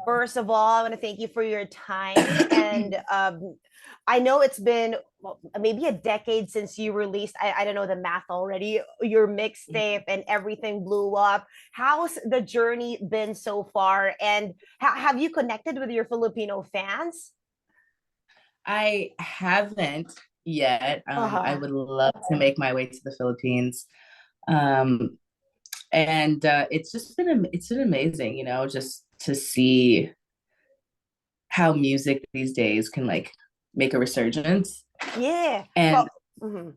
First of all, I want to thank you for your time. And I know it's been well, maybe a decade since you released, I don't know the math already, your mixtape and everything blew up. How's the journey been so far? And have you connected with your Filipino fans? I haven't yet. I Uh-huh. would love to make my way to the Philippines. Um, and it's been amazing, just to see how music these days can like make a resurgence. Yeah. And Well, mhm.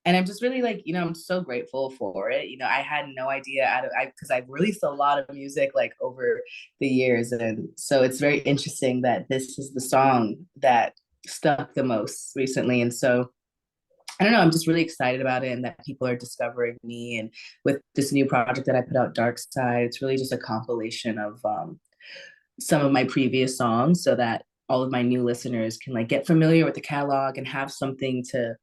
and I'm just really like, I'm so grateful for it. I had no idea because I've released a lot of music like over the years. And so it's very interesting that this is the song that stuck the most recently. And so I don't know, I'm just really excited about it and that people are discovering me. And with this new project that I put out, Dark Side, it's really just a compilation of some of my previous songs so that all of my new listeners can like get familiar with the catalog and have something to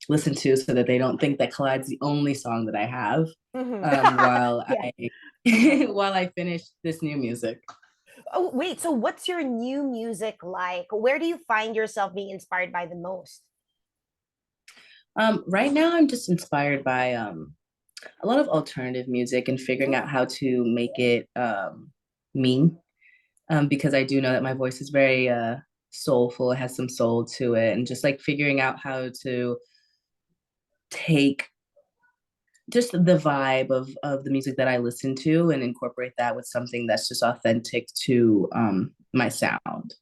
listen to so that they don't think that Collide's the only song that I have Mhm. while Yeah. I Uh-huh. while I finish this new music. Oh, wait. So what's your new music like? Where do you find yourself being inspired by the most? Right now, I'm just inspired by a lot of alternative music and figuring out how to make it me, because I do know that my voice is very soulful. It has some soul to it, and just like figuring out how to take just the vibe of the music that I listen to and incorporate that with something that's just authentic to my sound.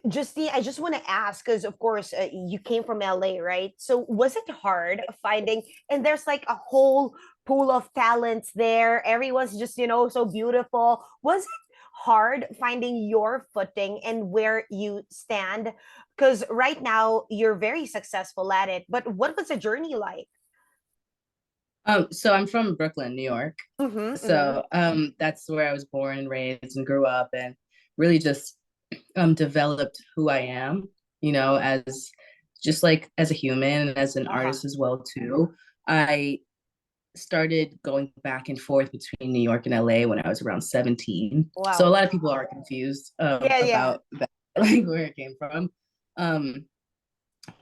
Justine, I just want to ask because, of course, you came from LA, right? So, was it hard finding? And there's like a whole pool of talents there. Everyone's just, so beautiful. Was it hard finding your footing and where you stand? Because right now you're very successful at it. But what was the journey like? So I'm from Brooklyn, New York. Mm-hmm, mm-hmm. So that's where I was born and raised and grew up, and really just developed who I am, as just like as a human and as an Uh-huh. artist as well too. I started going back and forth between New York and LA when I was around 17. So a Wow. lot of people are confused Yeah, yeah. about that, like where it came from. Um,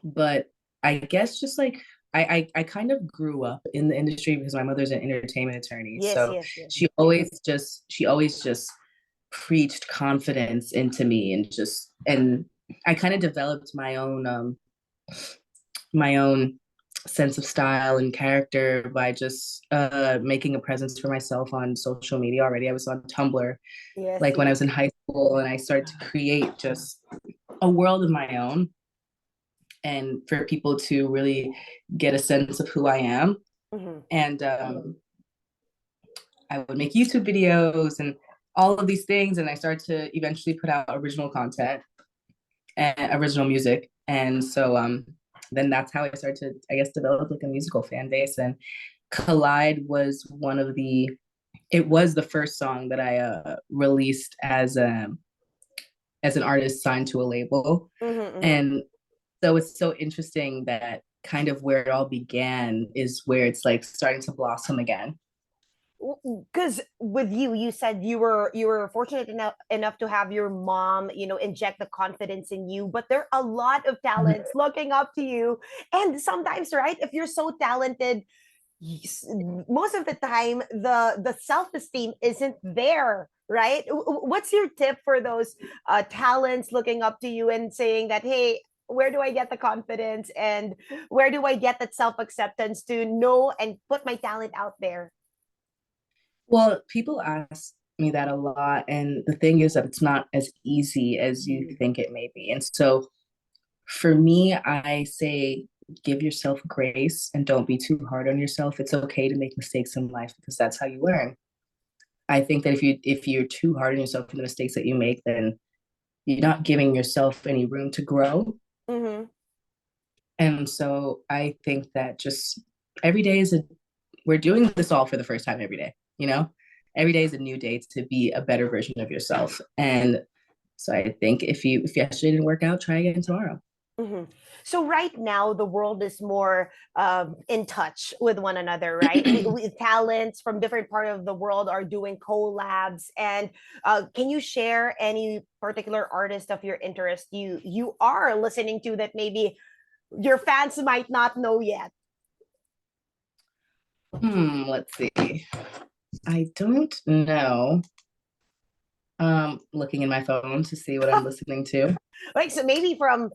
but I guess just like I kind of grew up in the industry because my mother's an entertainment attorney. Yes, So yes, yes. she always just preached confidence into me and I kind of developed my own sense of style and character by just making a presence for myself on social media already. I was on Tumblr Yes, like when I yes. was in high school, and I started to create just a world of my own and for people to really get a sense of who I am. Mm-hmm. And I would make YouTube videos and all of these things, and I started to eventually put out original content and original music. And so then that's how I started to, I guess, develop like a musical fan base. And Collide was it was the first song that I released as an artist signed to a label. Mm-hmm, mm-hmm. And so it's so interesting that kind of where it all began is where it's like starting to blossom again. Because with you, you said you were fortunate enough to have your mom, inject the confidence in you. But there are a lot of talents looking up to you, and sometimes, right, if you're so talented, most of the time the self-esteem isn't there, right? What's your tip for those talents looking up to you and saying that, hey, where do I get the confidence and where do I get that self-acceptance to know and put my talent out there? Well, people ask me that a lot. And the thing is that it's not as easy as you think it may be. And so for me, I say give yourself grace and don't be too hard on yourself. It's okay to make mistakes in life because that's how you learn. I think that if you're too hard on yourself for the mistakes that you make, then you're not giving yourself any room to grow. Mm-hmm. And so I think that just every day we're doing this all for the first time every day, you know? Every day is a new day to be a better version of yourself. And so I think if yesterday didn't work out, try again tomorrow. Mm-hmm. So right now the world is more in touch with one another, right? We talents from different part of the world are doing collabs, and can you share any particular artist of your interest you are listening to that maybe your fans might not know yet? Let's see. I don't know. Looking in my phone to see what I'm listening to. Like, so maybe from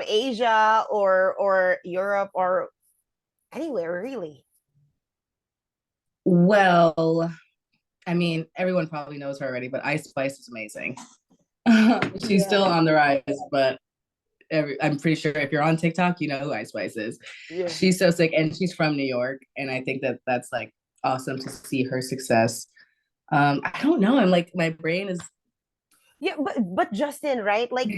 Asia or Europe or anywhere really. Well, I mean, everyone probably knows her already, but Ice Spice is amazing. She's still Yeah, on the rise, but I'm pretty sure if you're on TikTok, you know who Ice Spice is. yeah. She's so sick, and she's from New York, and I think that that's like awesome to see her success. I don't know. I'm like my brain is. Yeah, but Justin, right? Like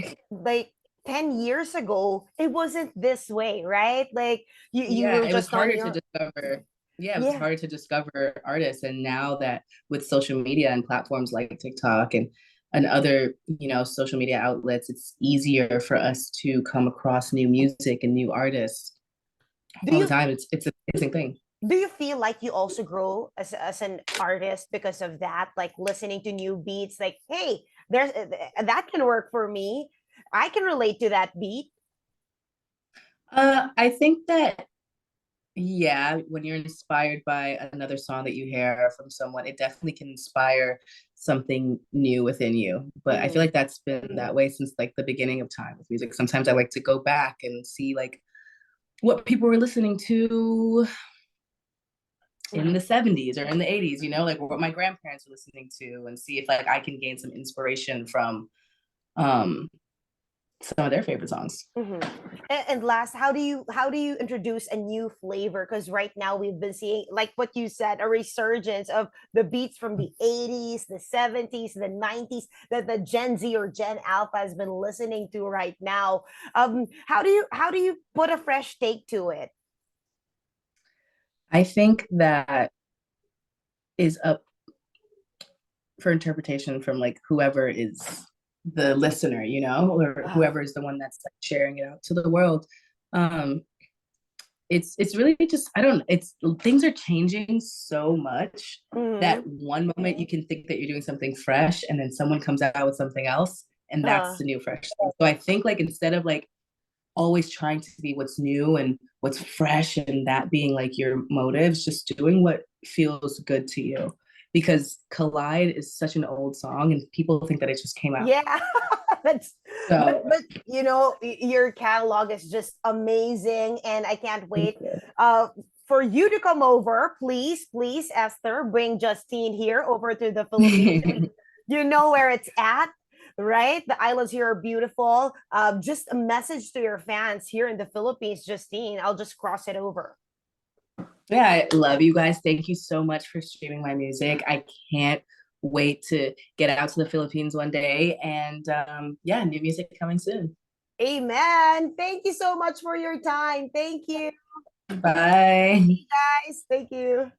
10 years ago, it wasn't this way, right? Like you Yeah, were it was just on harder to your discover. Yeah, it was yeah. harder to discover artists, and now that with social media and platforms like TikTok and other social media outlets, it's easier for us to come across new music and new artists Do all the you time. It's an amazing thing. do you feel like you also grow as an artist because of that? Like listening to new beats, like, hey, there's that can work for me. I can relate to that beat. I think that yeah, when you're inspired by another song that you hear from someone, it definitely can inspire something new within you. But I feel Mhm. like that's been that way since like the beginning of time with music. Sometimes I like to go back and see like what people were listening to in the 70s or in the 80s, like what my grandparents were listening to and see if like I can gain some inspiration from um some of their favorite songs. Mhm. And last, how do you introduce a new flavor? Because right now we've been seeing, like what you said, a resurgence of the beats from the 80s, the 70s, the 90s that the Gen Z or Gen Alpha has been listening to right now. How do you put a fresh take to it? I think that is up for interpretation from like whoever is the listener, or Uh, whoever is the one that's like sharing it out to the world. Um, it's really just I don't it's things are changing so much that mhm. one moment you can think that you're doing something fresh and then someone comes out with something else and that's Uh, the new fresh thing. So I think like instead of like always trying to be what's new and what's fresh and that being like your motives, just doing what feels good to you. Because Collide is such an old song and people think that it just came out. yeah, that's So but your catalog is just amazing, and I can't thank wait you. uh for you to come over. Please, Esther, bring Justine here over to the Philippines. You know where it's at, right? The islands here are beautiful. Just a message to your fans here in the Philippines, Justine. I'll just cross it over. Yeah, I love you guys. Thank you so much for streaming my music. I can't wait to get out to the Philippines one day. And yeah, new music coming soon. Amen. Thank you so much for your time. Thank you, Bye. guys. Thank you.